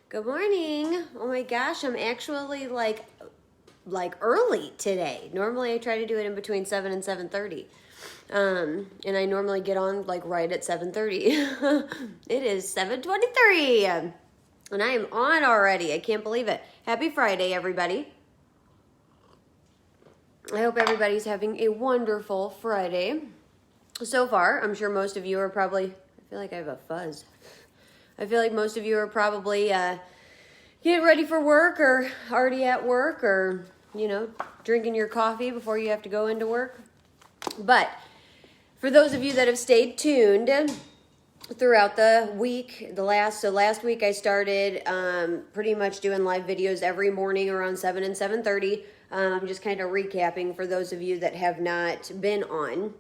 Good morning. Oh my gosh, I'm actually like early today. Normally I try to do it in between 7 and 7:30. And I normally get on like right at 7:30. It is 7:23. And I am on already. I can't believe it. Happy Friday, everybody. I hope everybody's having a wonderful Friday. So far, I'm sure most of you are probably, I feel like I have a fuzz. I feel like most of you are probably getting ready for work or already at work or, drinking your coffee before you have to go into work. But for those of you that have stayed tuned throughout the week, last week I started pretty much doing live videos every morning around 7 and 7:30. I'm just kind of recapping for those of you that have not been on.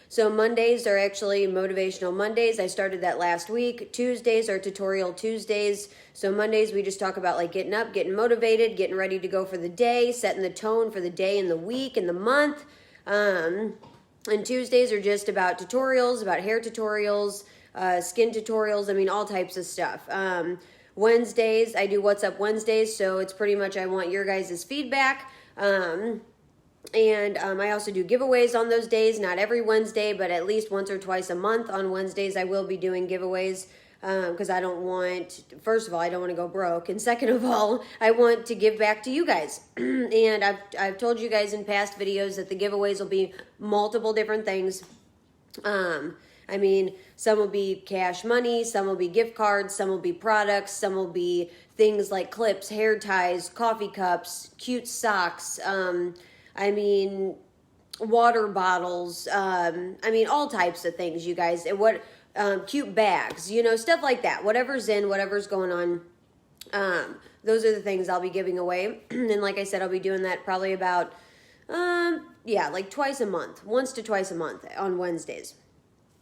So Mondays are actually Motivational Mondays. I started that last week. Tuesdays are Tutorial Tuesdays. So Mondays we just talk about like getting up, getting motivated, getting ready to go for the day, setting the tone for the day and the week and the month. And Tuesdays are just about tutorials, about hair tutorials, skin tutorials. I mean, all types of stuff. Wednesdays, I do What's Up Wednesdays. So it's pretty much I want your guys' feedback. And I also do giveaways on those days, not every Wednesday, but at least once or twice a month on Wednesdays I will be doing giveaways because I don't want, first of all, I don't want to go broke, and second of all, I want to give back to you guys. And I've told you guys in past videos that the giveaways will be multiple different things. I mean, some will be cash money, some will be gift cards, some will be products, some will be things like clips, hair ties, coffee cups, cute socks, water bottles, all types of things, you guys. Cute bags, stuff like that. Whatever's in, whatever's going on. Those are the things I'll be giving away. And like I said, I'll be doing that probably about, like twice a month, once to twice a month on Wednesdays.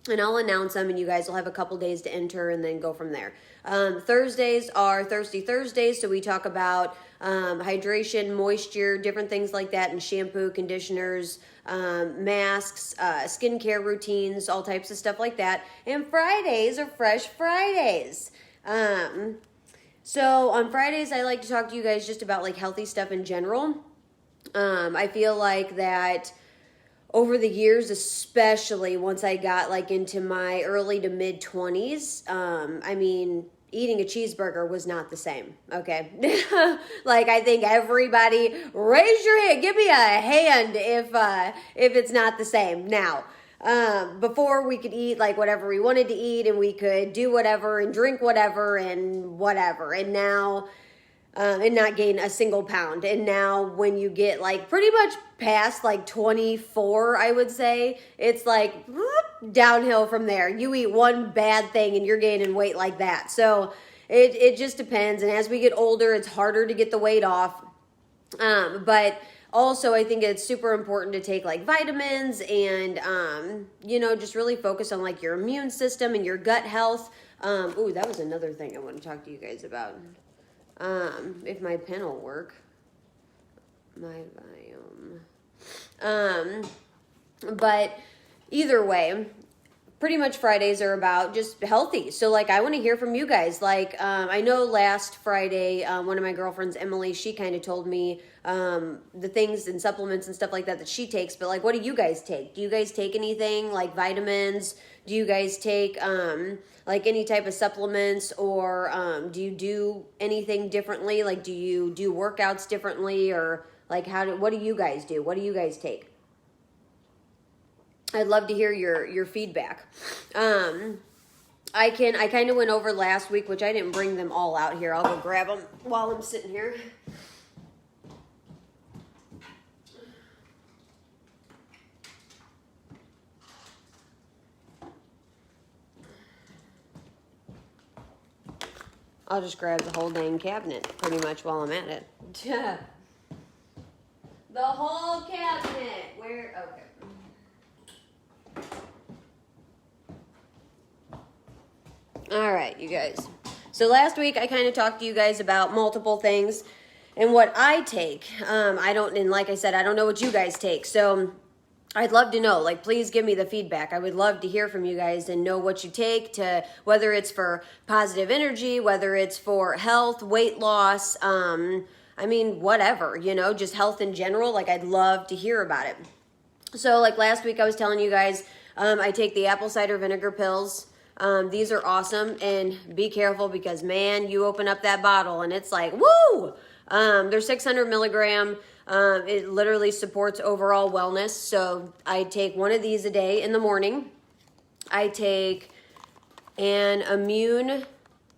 And I'll announce them, and you guys will have a couple days to enter and then go from there. Thursdays are Thirsty Thursdays, so we talk about hydration, moisture, different things like that, and shampoo, conditioners, masks, skincare routines, all types of stuff like that. And Fridays are Fresh Fridays. So on Fridays, I like to talk to you guys just about like healthy stuff in general. I feel like that over the years, especially once I got like into my early to mid 20s, eating a cheeseburger was not the same, okay? Like, I think everybody, raise your hand, give me a hand if it's not the same. Now, before we could eat like whatever we wanted to eat, and we could do whatever and drink whatever and whatever, and now, and not gain a single pound. And now when you get like pretty much past like 24, I would say, it's like whoop, downhill from there. You eat one bad thing and you're gaining weight like that. So it just depends. And as we get older, it's harder to get the weight off. But also I think it's super important to take like vitamins and, just really focus on like your immune system and your gut health. That was another thing I want to talk to you guys about. If my pen will work. My biome. But either way, pretty much Fridays are about just healthy. So like, I want to hear from you guys. Like, I know last Friday, one of my girlfriends, Emily, she kind of told me, the things and supplements and stuff like that she takes, but like, what do you guys take? Do you guys take anything like vitamins? Do you guys take, like any type of supplements, or, do you do anything differently? Like, do you do workouts differently, or like, what do you guys do? What do you guys take? I'd love to hear your feedback. I kind of went over last week, which I didn't bring them all out here. I'll go grab them while I'm sitting here. I'll just grab the whole dang cabinet pretty much while I'm at it. The whole cabinet. Where? Okay. All right, you guys. So last week I kind of talked to you guys about multiple things and what I take. And like I said, I don't know what you guys take. So I'd love to know, like, please give me the feedback. I would love to hear from you guys and know what you take to, whether it's for positive energy, whether it's for health, weight loss, I mean, whatever, you know, just health in general. Like, I'd love to hear about it. So, like last week I was telling you guys, I take the apple cider vinegar pills. These are awesome, and be careful because, man, you open up that bottle and it's like, woo! They're 600 milligram. It literally supports overall wellness. So I take one of these a day in the morning. I take an immune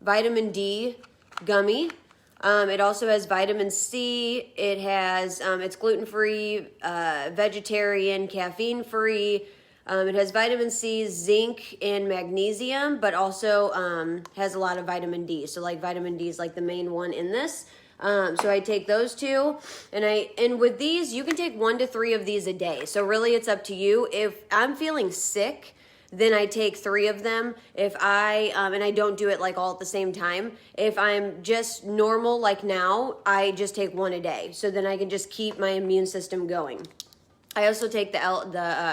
vitamin D gummy. It also has vitamin C. It has, it's gluten-free, vegetarian, caffeine-free. It has vitamin C, zinc, and magnesium, but also has a lot of vitamin D. So like vitamin D is like the main one in this. So I take those two, and with these, you can take 1 to 3 of these a day. So really it's up to you. If I'm feeling sick, then I take 3 of them. If and I don't do it like all at the same time. If I'm just normal like now, I just take 1 a day. So then I can just keep my immune system going. I also take the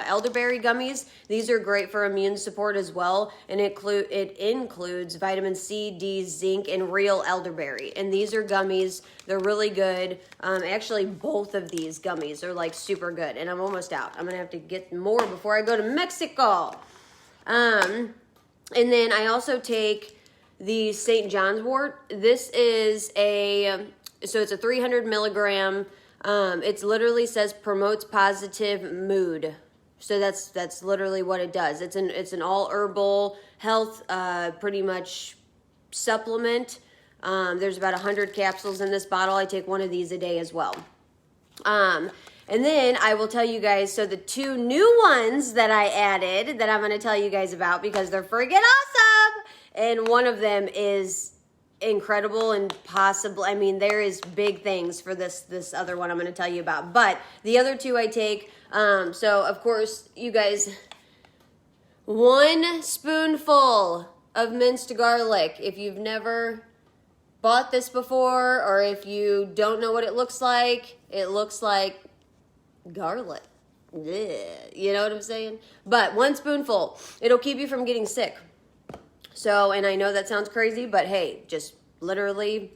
elderberry gummies. These are great for immune support as well, and it includes vitamin C, D, zinc, and real elderberry. And these are gummies. They're really good. Actually, both of these gummies are like super good. And I'm almost out. I'm gonna have to get more before I go to Mexico. And then I also take the St. John's wort. This is so it's a 300 milligram. It literally says promotes positive mood. So that's literally what it does. It's an all herbal health, pretty much supplement. There's about 100 capsules in this bottle. I take 1 of these a day as well. And then I will tell you guys, so the 2 new ones that I added that I'm going to tell you guys about because they're friggin' awesome. And one of them is incredible and possible. I mean, there is big things for this other one I'm going to tell you about. But the other 2 I take, so of course, you guys, 1 spoonful of minced garlic. If you've never bought this before, or if you don't know what it looks like garlic. Blech. You know what I'm saying? But 1 spoonful, it'll keep you from getting sick. So, and I know that sounds crazy, but hey, just literally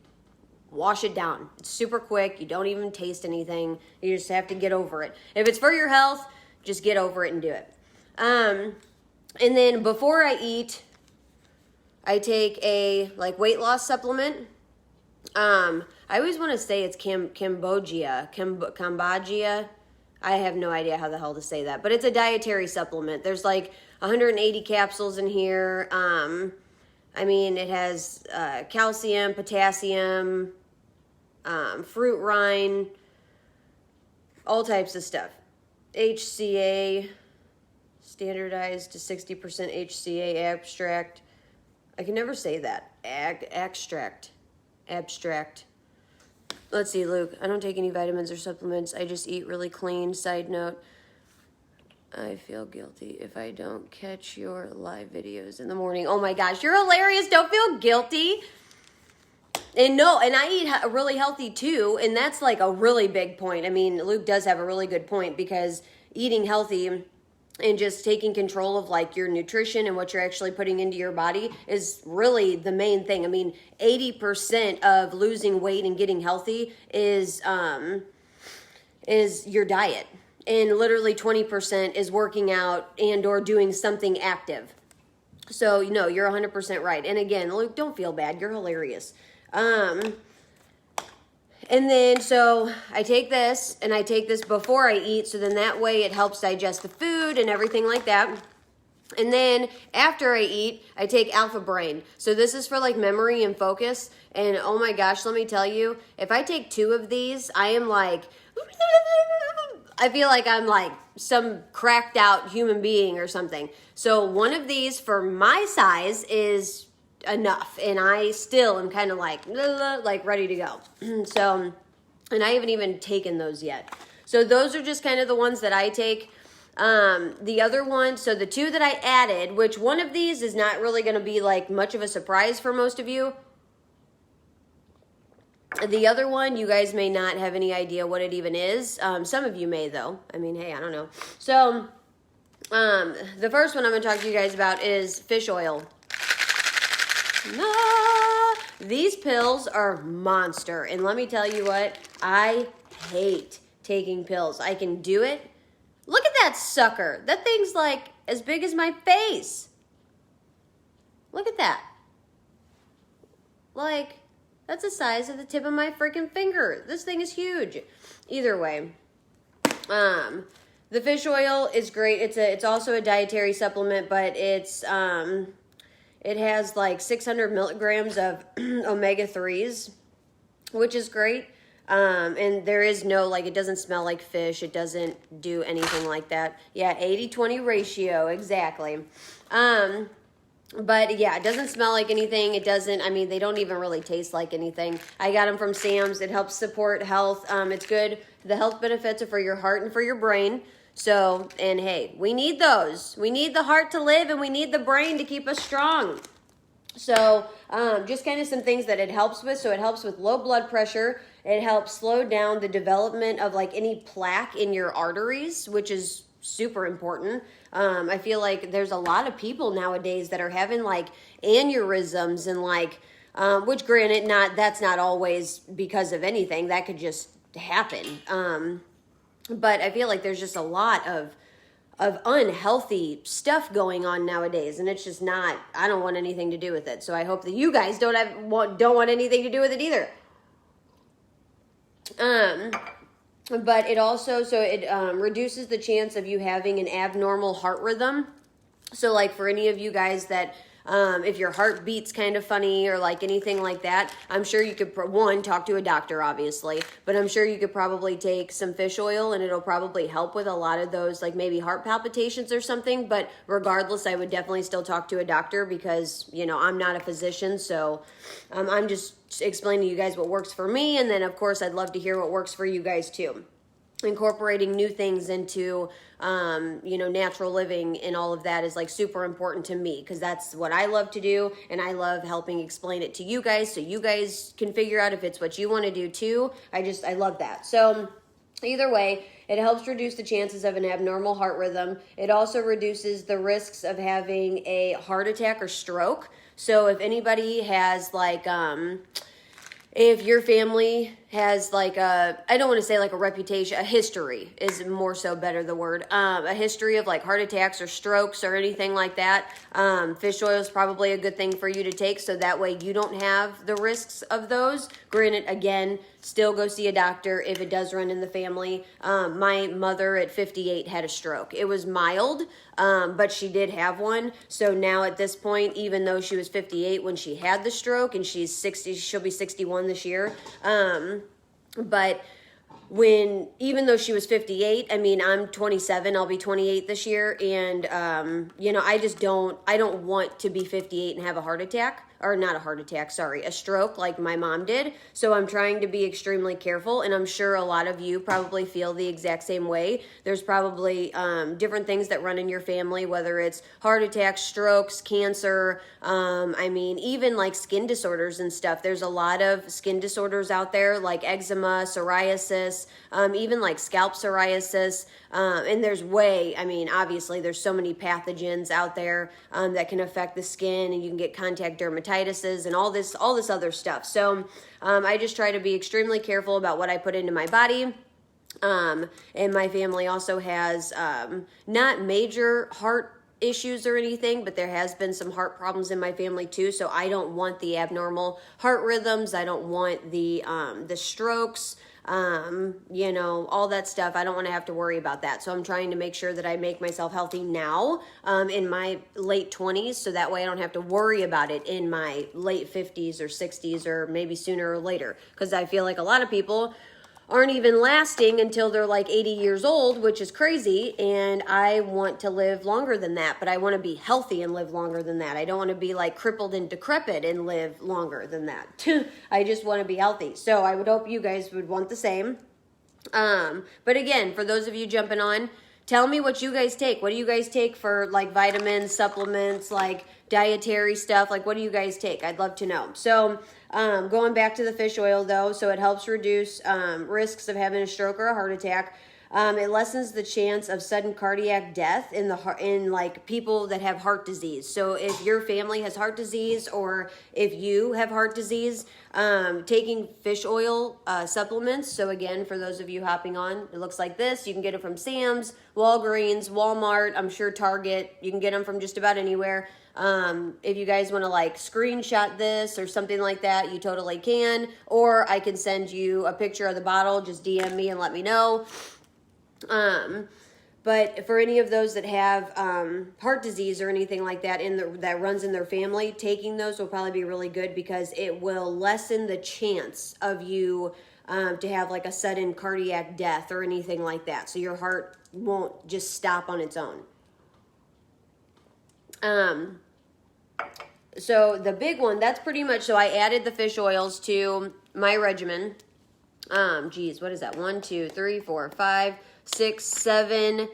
wash it down. It's super quick. You don't even taste anything. You just have to get over it. If it's for your health, just get over it and do it. And then before I eat, I take a like weight loss supplement. I always want to say it's Cambogia. I have no idea how the hell to say that, but it's a dietary supplement. There's like 180 capsules in here. I mean, it has calcium, potassium, fruit rind, all types of stuff. HCA, standardized to 60% HCA abstract. I can never say that. Abstract. Let's see, Luke. I don't take any vitamins or supplements. I just eat really clean. Side note, I feel guilty if I don't catch your live videos in the morning. Oh my gosh, you're hilarious. Don't feel guilty. And no, and I eat really healthy too, and that's like a really big point. I mean, Luke does have a really good point because eating healthy and just taking control of like your nutrition and what you're actually putting into your body is really the main thing. I mean, 80% of losing weight and getting healthy is your diet. And literally 20% is working out and or doing something active. So, you know, you're 100% right. And again, Luke, don't feel bad. You're hilarious. And then, so I take this, and I take this before I eat, so then that way it helps digest the food and everything like that. And then after I eat, I take Alpha Brain. So this is for like memory and focus. And oh my gosh, let me tell you, if I take 2 of these, I am like, I feel like I'm like some cracked out human being or something. So 1 of these for my size is enough, and I still am kind of like ready to go. So, and I haven't even taken those yet. So those are just kind of the ones that I take. The other one, so the 2 that I added, which one of these is not really going to be like much of a surprise for most of you. The other one, you guys may not have any idea what it even is. Some of you may, though. I mean, hey, I don't know. So, the first one I'm going to talk to you guys about is fish oil. These pills are monster. And let me tell you what, I hate taking pills. I can do it. Look at that sucker. That thing's like as big as my face. Look at that. Like, that's the size of the tip of my freaking finger. This thing is huge. Either way, the fish oil is great. It's also a dietary supplement, but it has like 600 milligrams of omega-3s, which is great. And there is no, like, it doesn't smell like fish. It doesn't do anything like that. Yeah, 80-20 ratio, exactly. But yeah, it doesn't smell like anything. It doesn't, I mean, they don't even really taste like anything. I got them from Sam's. It helps support health. It's good. The health benefits are for your heart and for your brain. So, and hey, we need those. We need the heart to live and we need the brain to keep us strong. So, just kind of some things that it helps with. So it helps with low blood pressure. It helps slow down the development of like any plaque in your arteries, which is super important. I feel like there's a lot of people nowadays that are having like aneurysms and like, which granted, that's not always because of anything. That could just happen. But I feel like there's just a lot of unhealthy stuff going on nowadays, and it's just not, I don't want anything to do with it. So I hope that you guys don't want anything to do with it either. But it also, reduces the chance of you having an abnormal heart rhythm. So like for any of you guys that, if your heart beats kind of funny or like anything like that, I'm sure you could, talk to a doctor, obviously, but I'm sure you could probably take some fish oil and it'll probably help with a lot of those, like maybe heart palpitations or something. But regardless, I would definitely still talk to a doctor because, you know, I'm not a physician. So I'm just explaining to you guys what works for me. And then of course, I'd love to hear what works for you guys too. Incorporating new things into, natural living and all of that is like super important to me because that's what I love to do. And I love helping explain it to you guys so you guys can figure out if it's what you want to do too. I love that. So either way, it helps reduce the chances of an abnormal heart rhythm. It also reduces the risks of having a heart attack or stroke. So if anybody has like, if your family has like I don't want to say like a reputation, a history is more so better the word, a history of like heart attacks or strokes or anything like that, fish oil is probably a good thing for you to take so that way you don't have the risks of those. Granted, again, still go see a doctor if it does run in the family. My mother at 58 had a stroke. It was mild, but she did have one. So now at this point, even though she was 58 when she had the stroke and she's 60, she'll be 61 this year. But even though she was 58, I mean, I'm 27, I'll be 28 this year. And, I don't want to be 58 and have a heart attack. Or not a heart attack, sorry, a stroke like my mom did. So I'm trying to be extremely careful, and I'm sure a lot of you probably feel the exact same way. There's probably different things that run in your family, whether it's heart attacks, strokes, cancer, even like skin disorders and stuff. There's a lot of skin disorders out there like eczema, psoriasis, even like scalp psoriasis. And obviously there's so many pathogens out there that can affect the skin, and you can get contact dermatitis and all this other stuff. So I just try to be extremely careful about what I put into my body. And my family also has not major heart issues or anything, but there has been some heart problems in my family too. So I don't want the abnormal heart rhythms. I don't want the strokes. All that stuff. I don't want to have to worry about that. So I'm trying to make sure that I make myself healthy now, in my late 20s. So that way I don't have to worry about it in my late 50s or 60s or maybe sooner or later. Cause I feel like a lot of people aren't even lasting until they're like 80 years old, which is crazy. And I want to live longer than that, but I want to be healthy and live longer than that. I don't want to be like crippled and decrepit and live longer than that. I just want to be healthy. So I would hope you guys would want the same. But again, for those of you jumping on, Tell me what you guys take. What do you guys take for like vitamins, supplements, like dietary stuff? Like what do you guys take? I'd love to know. So going back to the fish oil though, so it helps reduce risks of having a stroke or a heart attack. It lessens the chance of sudden cardiac death in like people that have heart disease. So if your family has heart disease or if you have heart disease, taking fish oil supplements. So again, for those of you hopping on, it looks like this. You can get it from Sam's, Walgreens, Walmart, I'm sure Target. You can get them from just about anywhere. If you guys want to like screenshot this or something like that, you totally can. Or I can send you a picture of the bottle. Just DM me and let me know. But for any of those that have heart disease or anything like that that runs in their family, taking those will probably be really good because it will lessen the chance of you to have like a sudden cardiac death or anything like that. So your heart won't just stop on its own. So the big one, that's pretty much, so I added the fish oils to my regimen. Geez, what is that? 1, 2, 3, 4, 5, 6, 7,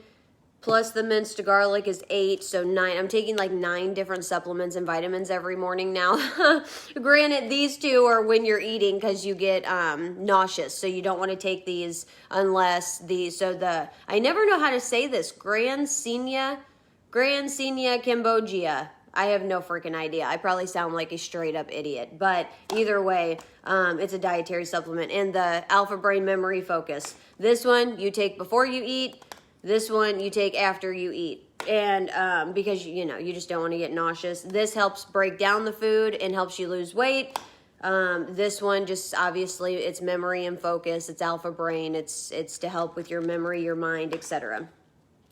plus the minced garlic is 8, so 9. I'm taking like 9 different supplements and vitamins every morning now. Granted, these 2 are when you're eating because you get nauseous, so you don't want to take these unless I never know how to say this, Grancina Cambogia. I have no freaking idea. I probably sound like a straight up idiot, but either way, it's a dietary supplement. And the Alpha Brain Memory Focus. This one you take before you eat. This one you take after you eat. And because, you just don't want to get nauseous. This helps break down the food and helps you lose weight. This one just obviously it's memory and focus. It's Alpha Brain. It's to help with your memory, your mind, etc.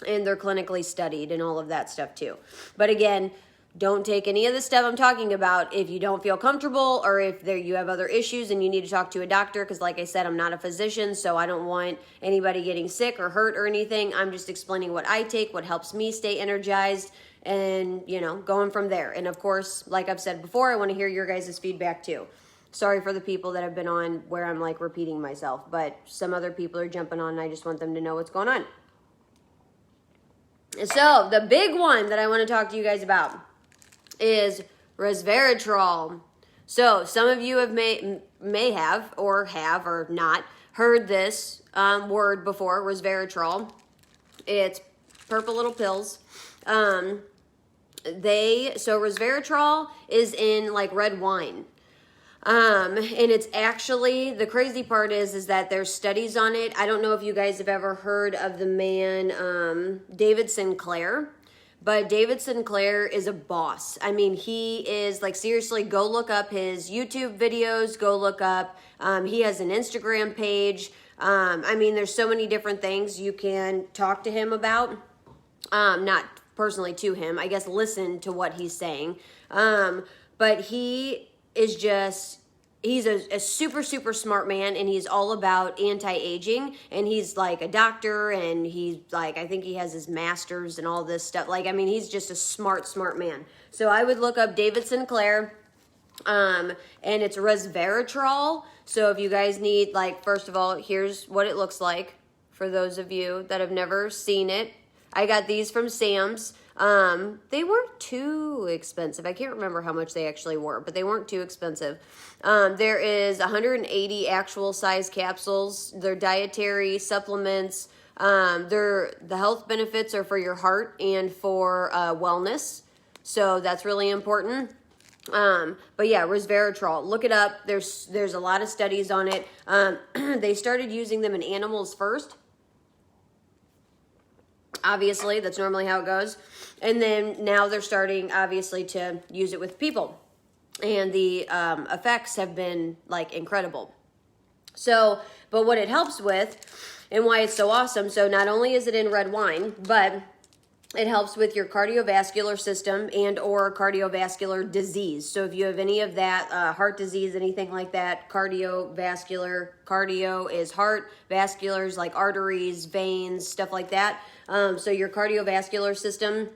And they're clinically studied and all of that stuff too. But again, don't take any of the stuff I'm talking about if you don't feel comfortable or if you have other issues and you need to talk to a doctor because like I said, I'm not a physician, so I don't want anybody getting sick or hurt or anything. I'm just explaining what I take, what helps me stay energized and, going from there. And of course, like I've said before, I want to hear your guys' feedback too. Sorry for the people that have been on where I'm like repeating myself, but some other people are jumping on and I just want them to know what's going on. So the big one that I want to talk to you guys about is resveratrol. So some of you may have or not heard this word before, resveratrol. It's purple little pills. So resveratrol is in like red wine. And it's actually, the crazy part is that there's studies on it. I don't know if you guys have ever heard of the man, David Sinclair. But David Sinclair is a boss. I mean, he is like, seriously, go look up his YouTube videos. Go look up, he has an Instagram page. I mean, there's so many different things you can talk to him about. Not personally to him, I guess listen to what he's saying. But he is just, he's a super, super smart man, and he's all about anti-aging, and he's like a doctor, and he's like, I think he has his master's and all this stuff. Like, I mean, he's just a smart, smart man. So I would look up David Sinclair, and it's resveratrol. So if you guys need, like, first of all, here's what it looks like for those of you that have never seen it. I got these from Sam's. They weren't too expensive. I can't remember how much they actually were, but they weren't too expensive. There is 180 actual size capsules. They're dietary supplements. The health benefits are for your heart and for wellness. So that's really important. But yeah, resveratrol, look it up. There's a lot of studies on it. They started using them in animals first. Obviously, that's normally how it goes. And then now they're starting, obviously, to use it with people. And the effects have been, like, incredible. So, but what it helps with and why it's so awesome, so not only is it in red wine, but it helps with your cardiovascular system and or cardiovascular disease. So if you have any of that, heart disease, anything like that, cardiovascular, cardio is heart, vascular is like arteries, veins, stuff like that. So your cardiovascular system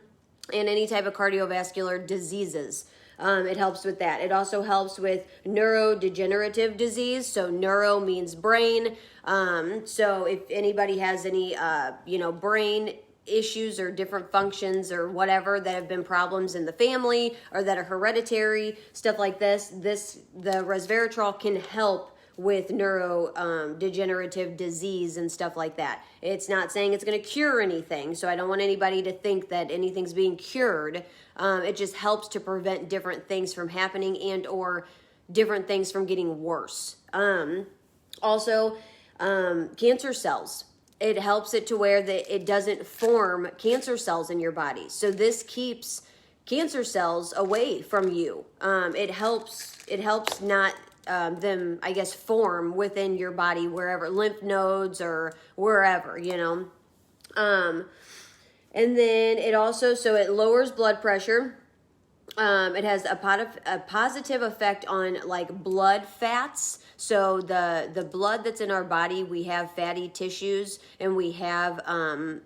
and any type of cardiovascular diseases, it helps with that. It also helps with neurodegenerative disease. So neuro means brain. So if anybody has any, brain issues or different functions or whatever that have been problems in the family or that are hereditary, stuff like this, the resveratrol can help with neurodegenerative disease and stuff like that. It's not saying it's going to cure anything, so I don't want anybody to think that anything's being cured. It just helps to prevent different things from happening and or different things from getting worse. Also, cancer cells. It helps it to where that it doesn't form cancer cells in your body. So this keeps cancer cells away from you. It helps not them, I guess, form within your body, wherever, lymph nodes or wherever, you know. And then it also, so it lowers blood pressure. It has a positive effect on like blood fats. So the blood that's in our body, we have fatty tissues and we have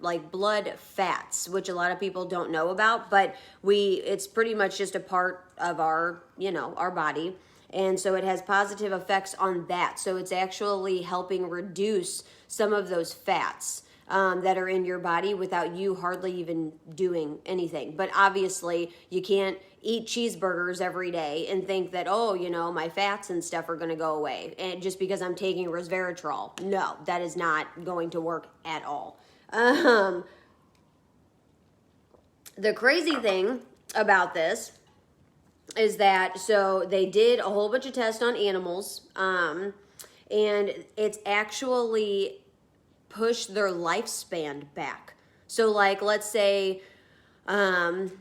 like blood fats, which a lot of people don't know about, but it's pretty much just a part of our, you know, our body. And so it has positive effects on that. So it's actually helping reduce some of those fats that are in your body without you hardly even doing anything. But obviously you can't eat cheeseburgers every day and think that, oh, you know, my fats and stuff are going to go away. And just because I'm taking resveratrol. No, that is not going to work at all. The crazy thing about this is that, so they did a whole bunch of tests on animals, and it's actually pushed their lifespan back. So like, let's say, I'm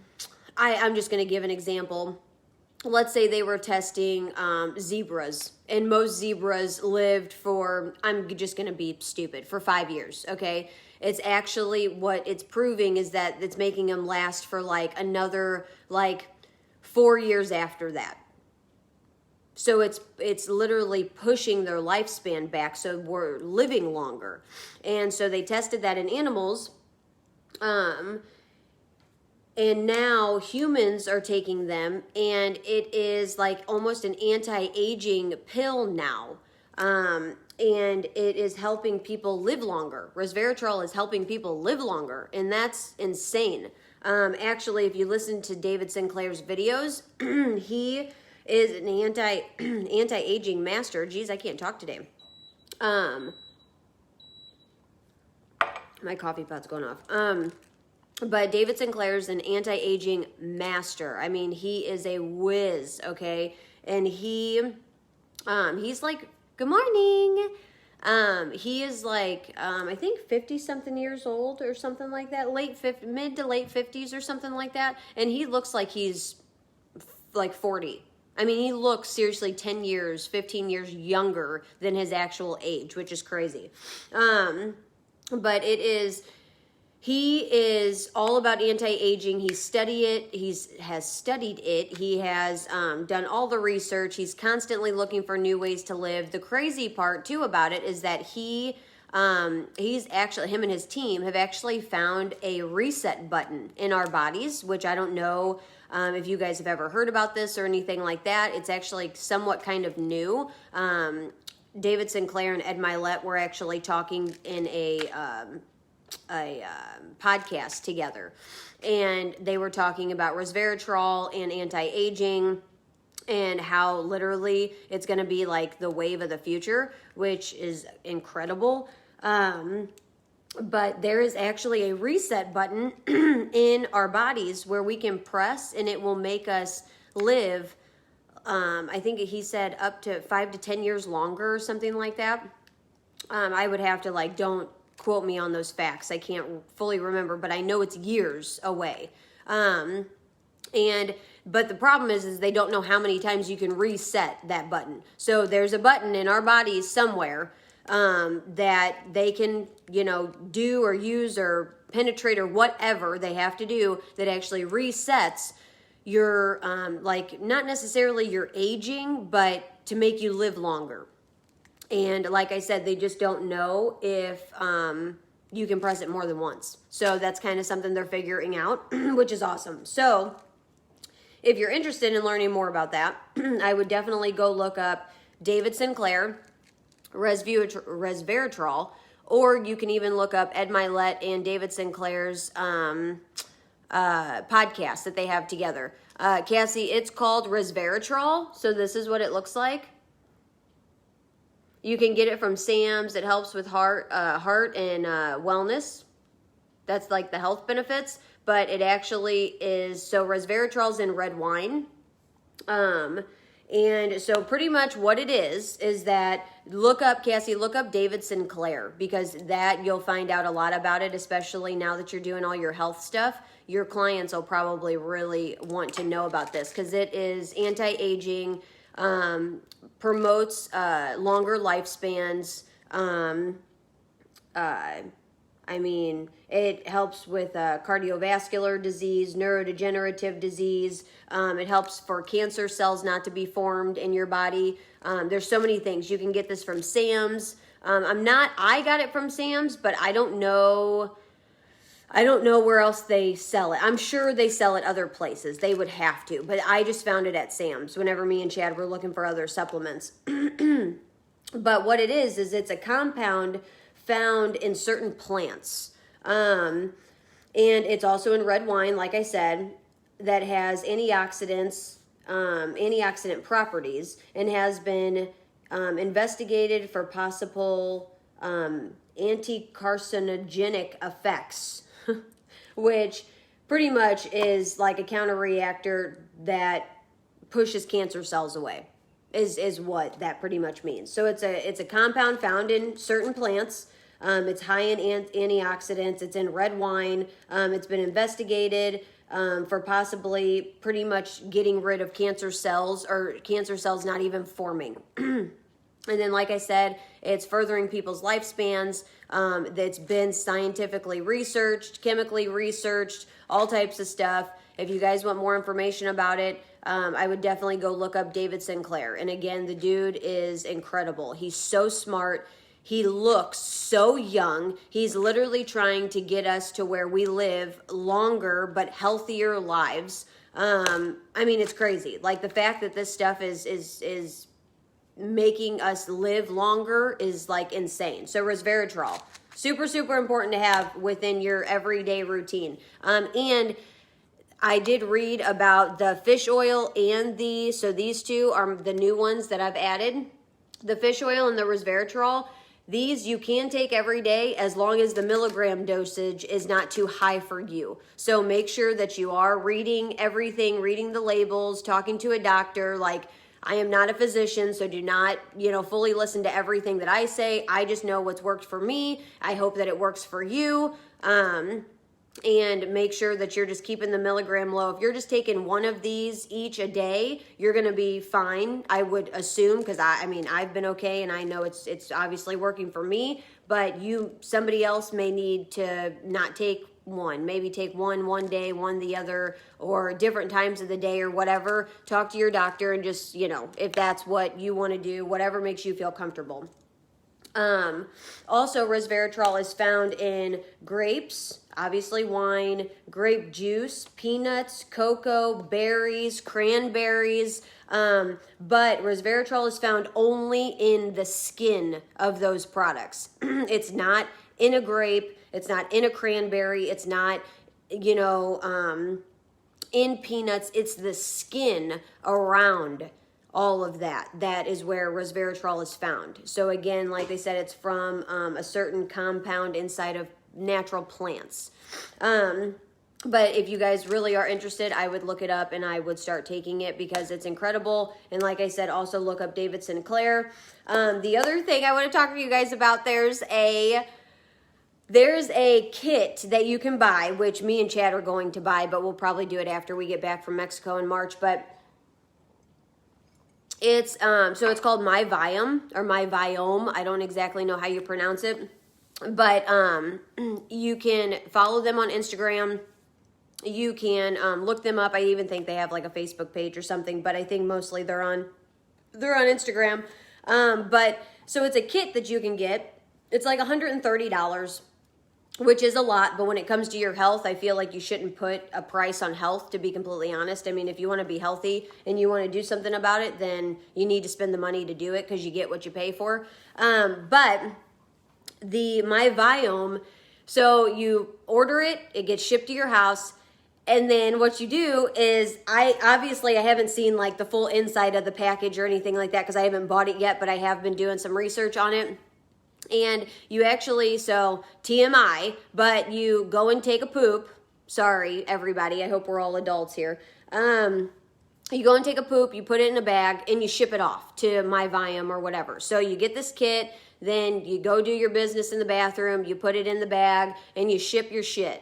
just going to give an example. Let's say they were testing zebras, and most zebras lived for, I'm just going to be stupid, for 5 years, okay? It's actually, what it's proving is that it's making them last for like another, like 4 years after that. So it's literally pushing their lifespan back, so we're living longer. And so they tested that in animals, and now humans are taking them, and it is like almost an anti-aging pill now. And it is helping people live longer. Resveratrol is helping people live longer, and that's insane. Actually, if you listen to David Sinclair's videos, he is an anti-aging master. Geez, I can't talk today. My coffee pot's going off. But David Sinclair's an anti-aging master. I mean, he is a whiz, okay? And he's like, good morning. He is like, I think 50 something years old or something like that, mid to late 50s or something like that. And he looks like he's like 40. I mean, he looks seriously 10 years, 15 years younger than his actual age, which is crazy. But he is all about anti-aging. He has studied it. He has done all the research. He's constantly looking for new ways to live. The crazy part too about it is that he's actually, him and his team have actually found a reset button in our bodies, which I don't know if you guys have ever heard about this or anything like that. It's actually somewhat kind of new. David Sinclair and Ed Milet were actually talking in a podcast together, and they were talking about resveratrol and anti-aging and how literally it's going to be like the wave of the future, which is incredible. But there is actually a reset button in our bodies where we can press and it will make us live, I think he said up to 5 to 10 years longer or something like that. I would have to like, don't quote me on those facts. I can't fully remember, but I know it's years away. But the problem is they don't know how many times you can reset that button. So there's a button in our bodies somewhere that they can, do or use or penetrate or whatever they have to do that actually resets your, like, not necessarily your aging, but to make you live longer. And like I said, they just don't know if you can press it more than once. So that's kind of something they're figuring out, which is awesome. So if you're interested in learning more about that, I would definitely go look up David Sinclair, resveratrol, or you can even look up Ed Milet and David Sinclair's podcast that they have together. Cassie, it's called resveratrol, so this is what it looks like. You can get it from Sam's. It helps with heart and wellness. That's like the health benefits, but it actually is, so resveratrol's in red wine. And so pretty much what it is that, Cassie, look up David Sinclair, because that you'll find out a lot about it, especially now that you're doing all your health stuff. Your clients will probably really want to know about this, because it is anti-aging, promotes longer lifespans. It helps with cardiovascular disease, neurodegenerative disease. It helps for cancer cells not to be formed in your body. There's so many things. You can get this from Sam's. I got it from Sam's, but I don't know where else they sell it. I'm sure they sell it other places. They would have to, but I just found it at Sam's whenever me and Chad were looking for other supplements. But what it is it's a compound found in certain plants. And it's also in red wine, like I said, that has antioxidant properties, and has been investigated for possible anti-carcinogenic effects, which pretty much is like a counter-reactor that pushes cancer cells away, is what that pretty much means. So it's a compound found in certain plants. It's high in antioxidants. It's in red wine. It's been investigated for possibly pretty much getting rid of cancer cells, or cancer cells not even forming. And then, like I said, it's furthering people's lifespans. That's been scientifically researched, chemically researched, all types of stuff. If you guys want more information about it, I would definitely go look up David Sinclair. And again, the dude is incredible. He's so smart. He looks so young. He's literally trying to get us to where we live longer but healthier lives. It's crazy. Like, the fact that this stuff is making us live longer is like insane. So resveratrol, super, super important to have within your everyday routine. And I did read about the fish oil and so these two are the new ones that I've added. The fish oil and the resveratrol, these you can take every day as long as the milligram dosage is not too high for you. So make sure that you are reading everything, reading the labels, talking to a doctor. Like, I am not a physician, so do not, fully listen to everything that I say. I just know what's worked for me. I hope that it works for you. And make sure that you're just keeping the milligram low. If you're just taking one of these each a day, you're going to be fine, I would assume, because I've been okay, and I know it's obviously working for me, but somebody else may need to not take one, maybe take one day, one the other, or different times of the day or whatever. Talk to your doctor and just, if that's what you want to do, whatever makes you feel comfortable. Also, resveratrol is found in grapes, obviously wine, grape juice, peanuts, cocoa, berries, cranberries. But resveratrol is found only in the skin of those products. It's not in a grape. It's not in a cranberry. It's not, in peanuts. It's the skin around all of that. That is where resveratrol is found. So again, like I said, it's from a certain compound inside of natural plants. But if you guys really are interested, I would look it up and I would start taking it, because it's incredible. And like I said, also look up David Sinclair. The other thing I want to talk to you guys about, there's a kit that you can buy, which me and Chad are going to buy, but we'll probably do it after we get back from Mexico in March. But it's called My Viome, or My Viome. I don't exactly know how you pronounce it, but you can follow them on Instagram. You can look them up. I even think they have like a Facebook page or something, but I think mostly they're on Instagram. But so it's a kit that you can get. It's like $130, which is a lot, but when it comes to your health, I feel like you shouldn't put a price on health, to be completely honest. If you want to be healthy and you want to do something about it, then you need to spend the money to do it, because you get what you pay for. But the My Viome. So you order it, it gets shipped to your house. And then what you do is, I haven't seen like the full inside of the package or anything like that because I haven't bought it yet, but I have been doing some research on it. And you actually, so TMI, but you go and take a poop. Sorry, everybody. I hope we're all adults here. You go and take a poop, you put it in a bag, and you ship it off to My Viome or whatever. So you get this kit, then you go do your business in the bathroom, you put it in the bag, and you ship your shit.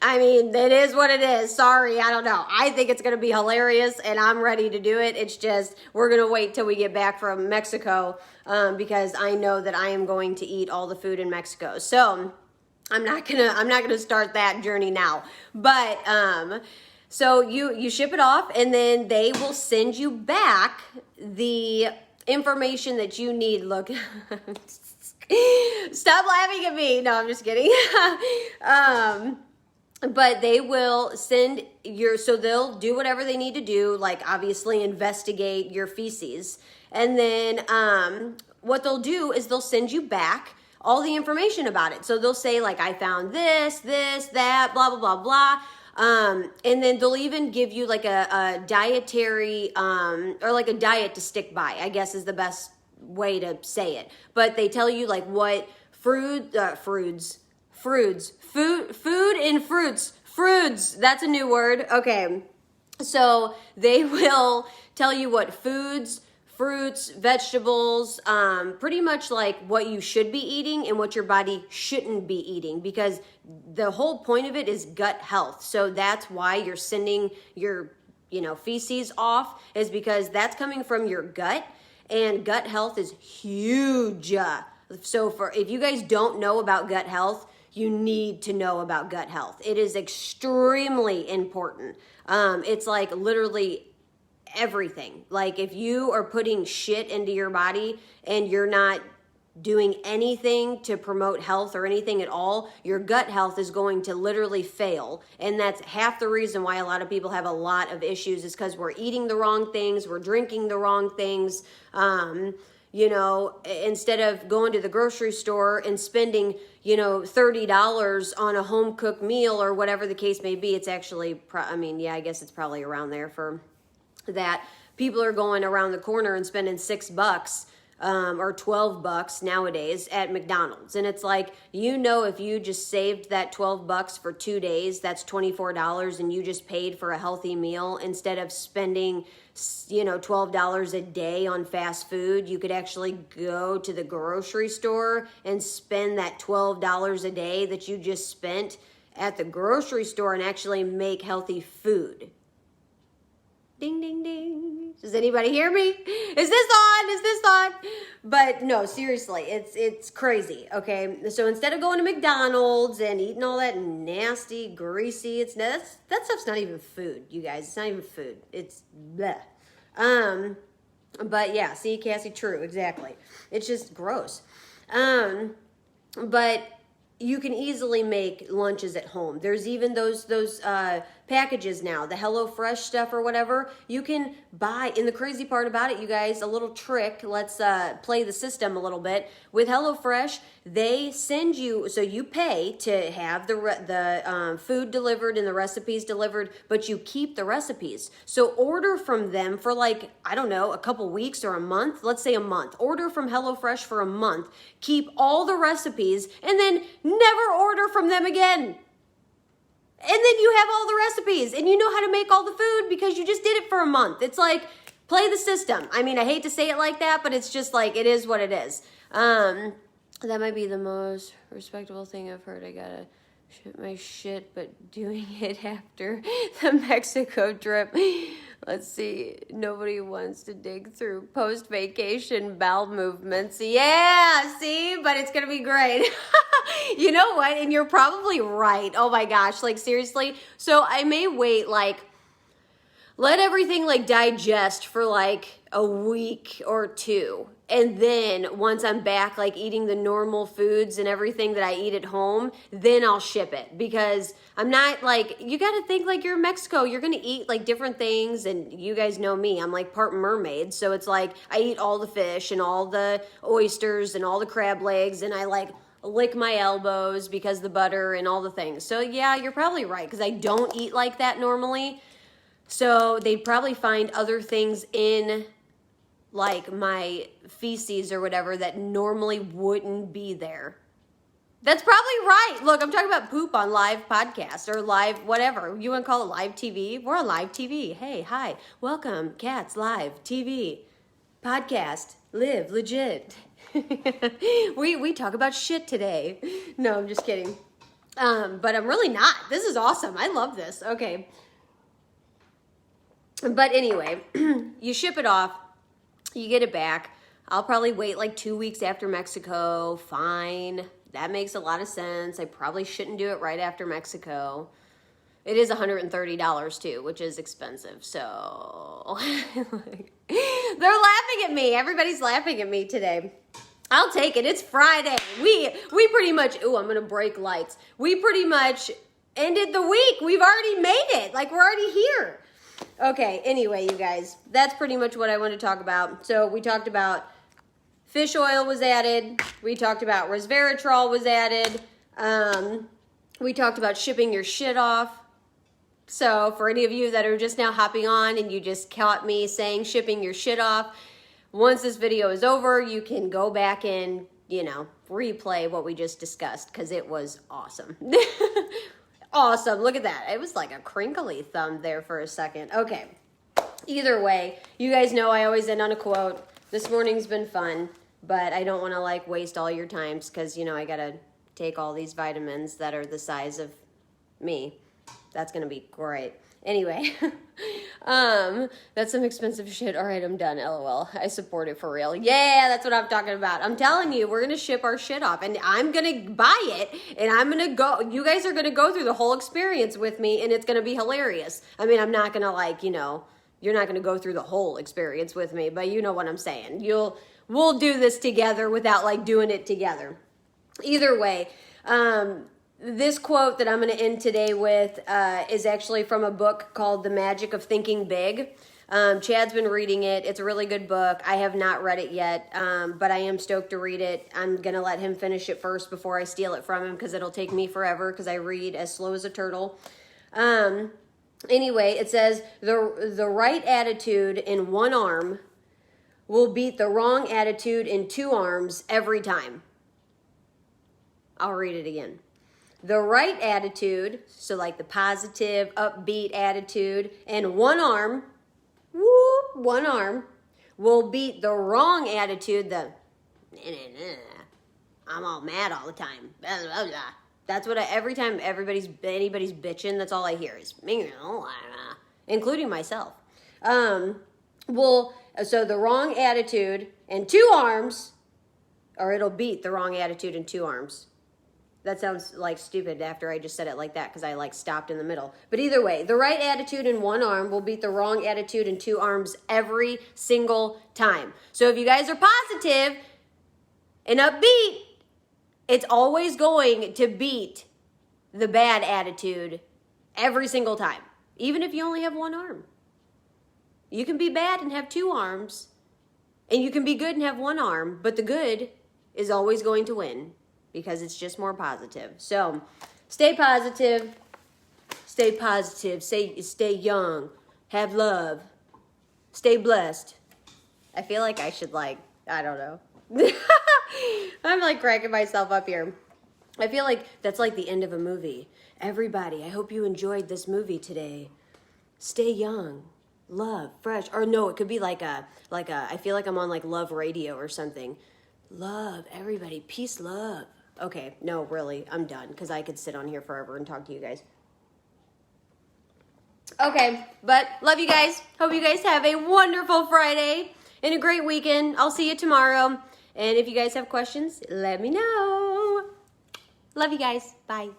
I mean, it is what it is. Sorry, I don't know. I think it's going to be hilarious, and I'm ready to do it. It's just, we're going to wait till we get back from Mexico because I know that I am going to eat all the food in Mexico. So I'm not gonna start that journey now. But so you ship it off, and then they will send you back the information that you need. Look. Stop laughing at me. No, I'm just kidding. But they will send so they'll do whatever they need to do, like obviously investigate your feces. And then what they'll do is they'll send you back all the information about it. So they'll say like, I found this, that, blah, blah, blah, blah. And then they'll even give you like a dietary, or like a diet to stick by, I guess is the best way to say it. But they tell you like what food and fruits, that's a new word. Okay. So they will tell you what foods, fruits, vegetables, pretty much like what you should be eating and what your body shouldn't be eating, because the whole point of it is gut health. So that's why you're sending your, feces off, is because that's coming from your gut, and gut health is huge. So if you guys don't know about gut health, you need to know about gut health. It is extremely important. It's like literally everything. Like if you are putting shit into your body and you're not doing anything to promote health or anything at all, your gut health is going to literally fail. And that's half the reason why a lot of people have a lot of issues, is because we're eating the wrong things, we're drinking the wrong things. Instead of going to the grocery store and spending, $30 on a home cooked meal or whatever the case may be, it's actually, I guess it's probably around there for that. People are going around the corner and spending $6 or $12 nowadays at McDonald's. And it's like, if you just saved that $12 for 2 days, that's $24, and you just paid for a healthy meal instead of spending, $12 a day on fast food. You could actually go to the grocery store and spend that $12 a day that you just spent at the grocery store and actually make healthy food. Ding, ding, ding. Does anybody hear me? Is this on? But no, seriously, it's crazy, okay? So instead of going to McDonald's and eating all that nasty, greasy, that stuff's not even food, you guys. It's not even food. It's bleh. But yeah, see, Cassie, true, exactly. It's just gross. But you can easily make lunches at home. There's even those packages now, the HelloFresh stuff or whatever. You can buy, and the crazy part about it, you guys, a little trick, let's play the system a little bit. With HelloFresh, they send you, so you pay to have the food delivered and the recipes delivered, but you keep the recipes. So order from them for a couple weeks or a month. Let's say a month. Order from HelloFresh for a month. Keep all the recipes, and then never order from them again. And then you have all the recipes and you know how to make all the food because you just did it for a month. It's like, play the system. I hate to say it like that, but it's just like, it is what it is. That might be the most respectable thing I've heard. I gotta shit my shit, but doing it after the Mexico trip. Let's see. Nobody wants to dig through post-vacation bowel movements. Yeah, see? But it's going to be great. You know what? And you're probably right. Oh my gosh. Seriously. So I may wait, let everything digest for a week or two. And then once I'm back, like eating the normal foods and everything that I eat at home, then I'll ship it. Because I'm not like, you got to think like you're in Mexico. You're going to eat like different things. And you guys know me, I'm like part mermaid. So it's like I eat all the fish and all the oysters and all the crab legs. And I like lick my elbows because the butter and all the things. So yeah, you're probably right. Because I don't eat like that normally. So they'd probably find other things in like my feces or whatever that normally wouldn't be there. That's probably right. Look, I'm talking about poop on live podcast or live whatever. You want to call it live TV? We're on live TV. Hey, hi. Welcome, Cats Live TV podcast. Live legit. we talk about shit today. No, I'm just kidding. But I'm really not. This is awesome. I love this. Okay. But anyway, you ship it off. You get it back. I'll probably wait like 2 weeks after Mexico. Fine. That makes a lot of sense. I probably shouldn't do it right after Mexico. It is $130 too, which is expensive. So they're laughing at me. Everybody's laughing at me today. I'll take it. It's Friday. We pretty much, ooh, I'm going to break lights. We pretty much ended the week. We've already made it. Like we're already here. Okay, anyway, you guys, that's pretty much what I want to talk about. So we talked about fish oil was added. We talked about resveratrol was added. We talked about shipping your shit off. So for any of you that are just now hopping on and you just caught me saying shipping your shit off, once this video is over, you can go back and, replay what we just discussed because it was awesome. Awesome. Look at that. It was like a crinkly thumb there for a second. Okay. Either way, you guys know I always end on a quote. This morning's been fun, but I don't want to like waste all your times because, I got to take all these vitamins that are the size of me. That's going to be great. Anyway, that's some expensive shit. All right, I'm done. LOL. I support it for real. Yeah, that's what I'm talking about. I'm telling you, we're going to ship our shit off and I'm going to buy it and I'm going to go. You guys are going to go through the whole experience with me and it's going to be hilarious. I mean, I'm not going to you're not going to go through the whole experience with me, but you know what I'm saying. We'll do this together without like doing it together. Either way, this quote that I'm going to end today with is actually from a book called The Magic of Thinking Big. Chad's been reading it. It's a really good book. I have not read it yet, but I am stoked to read it. I'm going to let him finish it first before I steal it from him because it'll take me forever because I read as slow as a turtle. Anyway, it says, the right attitude in one arm will beat the wrong attitude in two arms every time. I'll read it again. The right attitude, so like the positive, upbeat attitude, and one arm, will beat the wrong attitude, the I'm all mad all the time. Blah, blah, blah. That's what every time anybody's bitching, that's all I hear is, including myself. So the wrong attitude and two arms, or it'll beat the wrong attitude in two arms. That sounds like stupid after I just said it like that because I like stopped in the middle. But either way, the right attitude in one arm will beat the wrong attitude in two arms every single time. So if you guys are positive and upbeat, it's always going to beat the bad attitude every single time, even if you only have one arm. You can be bad and have two arms, and you can be good and have one arm, but the good is always going to win. Because it's just more positive. So, stay positive, stay young, have love, stay blessed. I feel like I should I don't know. I'm like cracking myself up here. I feel like that's like the end of a movie. Everybody, I hope you enjoyed this movie today. Stay young, love, fresh. Or no, it could be like a I feel like I'm on like Love Radio or something. Love, everybody, peace, love. Okay, no, really, I'm done because I could sit on here forever and talk to you guys. Okay, but love you guys. Hope you guys have a wonderful Friday and a great weekend. I'll see you tomorrow. And if you guys have questions, let me know. Love you guys. Bye.